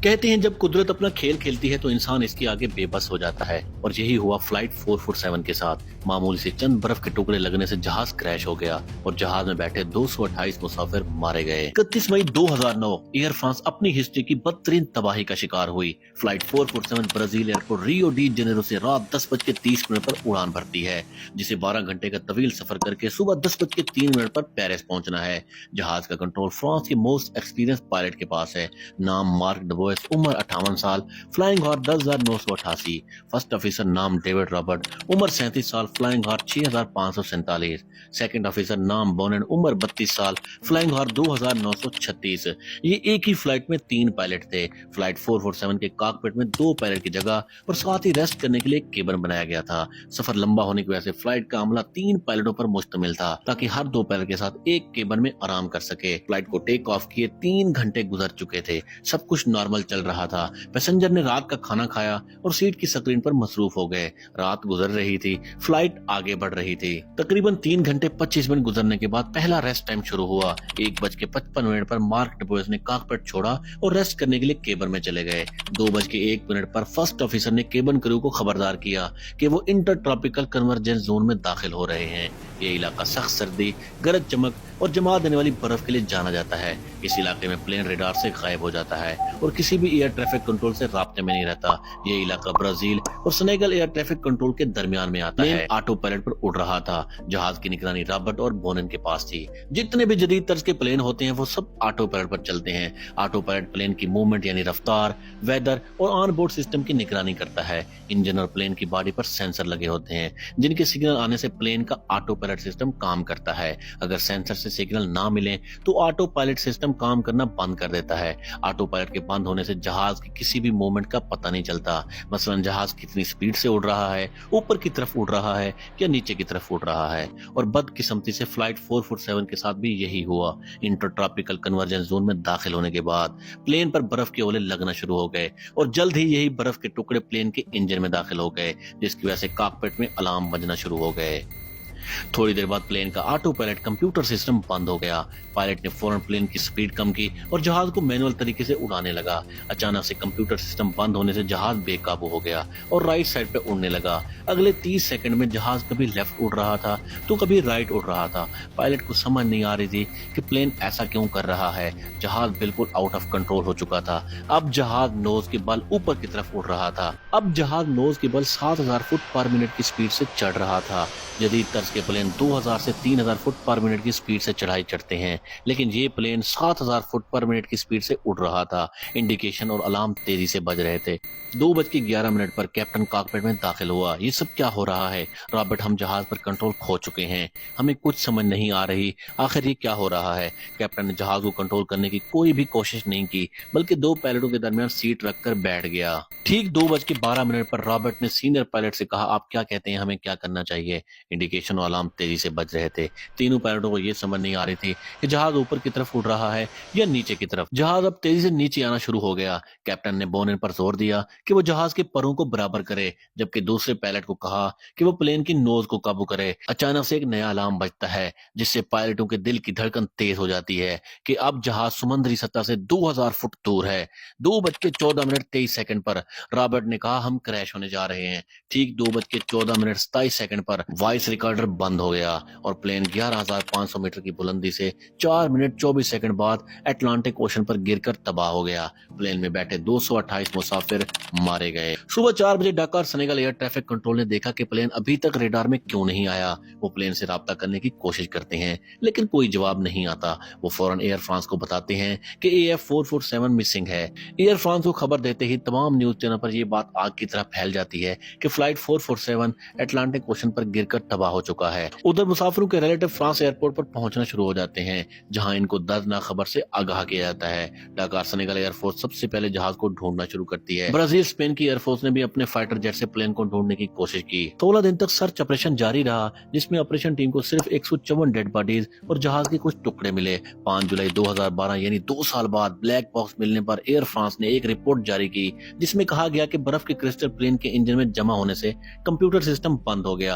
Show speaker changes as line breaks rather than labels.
کہتے ہیں جب قدرت اپنا کھیل کھیلتی ہے تو انسان اس کے آگے بے بس ہو جاتا ہے، اور یہی ہوا فلائٹ 447 کے ساتھ۔ معمولی سے چند برف کے ٹکڑے لگنے سے جہاز کریش ہو گیا اور جہاز میں بیٹھے 228 مسافر مارے گئے۔ 31 مئی 2009 ایئر فرانس اپنی ہسٹری کی بدترین تباہی کا شکار ہوئی۔ Flight 447 Brazil airport Rio de Janeiro سے رات 10:30 پر اڑان بھرتی ہے، جسے 12 گھنٹے کا طویل سفر کر کے صبح 10:03 پر پیرس پہنچنا ہے۔ جہاز کا کنٹرول فرانس کے موسٹ ایکسپیرینس پائلٹ کے پاس ہے۔ نام مارک ڈبوئس، عمر 58 سال، فلائنگ ہارس 10,988۔ فرسٹ آفیسر نام ڈیوڈ رابرٹ، عمر 37 سال، فلائنگ ہارس 6,547۔ سیکنڈ آفیسر نام بونن، عمر 32 سال، فلائنگ ہارس 2,936۔ یہ ایک ہی فلائٹ میں 3 پائلٹ تھے۔ فلائٹ 447 کے کاکپٹ میں 2 پائلٹ کی جگہ اور ساتھ ہی ریسٹ کرنے کے لیے ایک کیبن بنایا گیا تھا۔ سفر لمبا ہونے کی وجہ سے فلائٹ کا عملہ 3 پائلٹوں پر مشتمل تھا تاکہ ہر 2 پائلٹ کے ساتھ ایک کیبن میں آرام کر سکے۔ فلائٹ کو ٹیک آف کیے 3 گھنٹے گزر چکے تھے، سب کچھ نارمل چل رہا تھا۔ پیسنجر نے رات کا کھانا کھایا اور سیٹ کی سکرین پر مصروف ہو گئے۔ رات گزر رہی تھی، فلائٹ آگے بڑھ رہی تھی۔ تقریباً 3 گھنٹے 25 منٹ گزرنے کے بعد پہلا ریسٹ ٹائم شروع ہوا۔ 1:55 پر مارک ڈبوئس نے کاکپٹ چھوڑا اور ریسٹ کرنے کے لیے کیبن میں چلے گئے۔ 2:01 پر فرسٹ آفیسر نے کیبن کریو کو خبردار کیا کہ وہ انٹر ٹراپیکل کنورجنس زون میں داخل ہو رہے ہیں۔ یہ علاقہ سخت سردی، گرج چمک اور جما دینے والی برف کے لیے جانا جاتا ہے۔ اس علاقے میں پلین ریڈار سے غائب ہو جاتا ہے اور کسی بھی ایئر ٹریفک کنٹرول سے رابطے میں نہیں رہتا۔ یہ علاقہ برازیل اور سینیگل ایئر ٹریفک کنٹرول کے درمیان میں آتا ہے۔ آٹو پائلٹ پر اڑ رہا تھا۔ جہاز کی نگرانی رابرٹ اور بونن کے پاس تھی۔ جتنے بھی جدید طرز کے پلین ہوتے ہیں وہ سب آٹو پائلٹ پر چلتے ہیں۔ آٹو پائلٹ پلین کی موومنٹ یعنی رفتار، ویدر اور آن بورڈ سسٹم کی نگرانی کرتا ہے۔ انجن اور پلین کی باڈی پر سینسر لگے ہوتے ہیں جن کے سگنل آنے سے پلین کا آٹو پائلٹ سسٹم کام کرتا ہے۔ اگر سینسر سے سگنل نہ ملیں تو آٹو پائلٹ سسٹم کام کرنا بند کر دیتا ہے۔ آٹو پائلٹ کے بند ہونے سے جہاز کی کسی بھی موومنٹ کا پتہ نہیں چلتا، مثلاً جہاز کتنی سپیڈ سے اڑ رہا ہے، اوپر کی طرف اڑ رہا ہے یا نیچے کی طرف اڑ رہا ہے۔ اور بدقسمتی سے فلائٹ 447 کے ساتھ بھی یہی ہوا۔ انٹر ٹراپیکل کنورجنس زون میں داخل ہونے کے بعد پلین پر برف کے اولے لگنا شروع ہو گئے اور جلد ہی یہی برف کے ٹکڑے پلین کے انجن میں داخل ہو گئے، جس کی وجہ سے کاکپٹ میں الارم بجنا شروع ہو گئے۔ تھوڑی دیر بعد پلین کا آٹو پائلٹ کمپیوٹر سسٹم بند ہو گیا۔ پائلٹ نے فوراً پلین کی سپیڈ کم کی اور جہاز کو مینول طریقے سے اڑانے لگا۔ اچانک سے کمپیوٹر سسٹم بند ہونے سے جہاز بے قابو ہو گیا اور رائٹ سائڈ پہ اڑنے لگا۔ اگلے 30 سیکنڈ میں جہاز کبھی لیفٹ اڑ رہا تھا تو کبھی رائٹ اڑ رہا تھا۔ پائلٹ کو سمجھ نہیں آ رہی تھی کہ پلین ایسا کیوں کر رہا ہے۔ جہاز بالکل آؤٹ آف کنٹرول ہو چکا تھا۔ اب جہاز نوز کے بل اوپر کی طرف اڑ رہا تھا۔ اب جہاز نوز کے بل 7,000 فٹ پر منٹ کی سپیڈ سے چڑھ رہا تھا۔ جدید طرز کے پلین 2,000 سے 3,000 فٹ پر منٹ کی سپیڈ سے چڑھائی چڑھتے ہیں، لیکن یہ پلین 7,000 فٹ پر منٹ کی سپیڈ سے اڑ رہا تھا۔ انڈیکیشن اور الارم تیزی سے بج رہے تھے۔ 2:11 پر کیپٹن کاکپٹ میں داخل ہوا۔ یہ سب کیا ہو رہا ہے؟ رابرٹ، ہم جہاز پر کنٹرول کھو چکے ہیں، ہمیں کچھ سمجھ نہیں آ رہی، آخر یہ کیا ہو رہا ہے؟ کیپٹن نے جہاز کو کنٹرول کرنے کی کوئی بھی کوشش نہیں کی، بلکہ 2 پائلٹوں کے درمیان سیٹ رکھ کر بیٹھ گیا۔ ٹھیک 2:12 پر رابرٹ نے سینئر پائلٹ سے کہا، آپ کیا کہتے ہیں، ہمیں کیا کرنا چاہیے؟ انڈیکیشن اور الارم تیزی سے بج رہے تھے۔ تینوں پائلٹوں کو یہ سمجھ نہیں آ رہی تھی کہ جہاز اوپر کی طرف اڑ رہا ہے یا نیچے کی طرف۔ جہاز اب تیزی سے نیچے آنا شروع ہو گیا۔ کیپٹن نے بونن پر زور دیا کہ وہ جہاز کے پروں کو برابر کرے، جبکہ دوسرے پائلٹ کو کہا کہ وہ پلین کی نوز کو قابو کرے۔ اچانک سے ایک نیا الارم بجتا ہے جس سے پائلٹوں کے دل کی دھڑکن تیز ہو جاتی ہے کہ اب جہاز سمندری سطح سے 2,000 فٹ دور ہے۔ 2:14 پر رابرٹ نے کہا، ہم کریش ہونے جا رہے ہیں۔ ٹھیک 2:14 پر وائس ریکارڈر بند ہو گیا اور پلین 11,500 میٹر کی بلندی سے 4 منٹ 24 سیکنڈ بعد اٹلانٹک اوشن پر گر کر تباہ ہو گیا۔ پلین میں بیٹھے 228 مسافر مارے گئے۔ صبح 4 بجے ڈاکار سینیگل ایئر ٹریفک کنٹرول نے دیکھا کہ پلین ابھی تک ریڈار میں کیوں نہیں آیا۔ وہ پلین سے رابطہ کرنے کی کوشش کرتے ہیں لیکن کوئی جواب نہیں آتا۔ وہ فوراً ایئر فرانس کو بتاتے ہیں کہ AF447 مسنگ ہے۔ ایئر فرانس کو خبر دیتے ہی تمام نیوز چینل پر یہ بات آگ کی طرح پھیل جاتی ہے کہ فلائٹ 447 اٹلانٹک اوشن پر گر کر تباہ ہو چکا ہے۔ ادھر مسافروں کے ریلیٹو فرانس ایئرپورٹ پر پہنچنا شروع ہو جاتے ہیں جہاں ان کو دردناک خبر سے آگاہ کیا جاتا ہے۔ ڈاکار سینیگل ایئر فورس سب سے پہلے جہاز کو ڈھونڈنا شروع کرتی ہے۔ برازیل اسپین کی ایئر فورس نے بھی اپنے فائٹر جیٹ سے پلین کو ڈھونڈنے کی کوشش کی۔ 16 دن تک سرچ آپریشن جاری رہا جس میں آپریشن ٹیم کو صرف 154 ڈیڈ باڈیز اور جہاز کے کچھ ٹکڑے ملے۔ 5 جولائی 2012 یعنی 2 سال بعد بلیک باکس ملنے پر ایئر فرانس نے ایک رپورٹ جاری کی جس میں کہا گیا کہ برف کے کرسٹل پلین کے انجن میں جمع ہونے سے کمپیوٹر سسٹم بند ہو گیا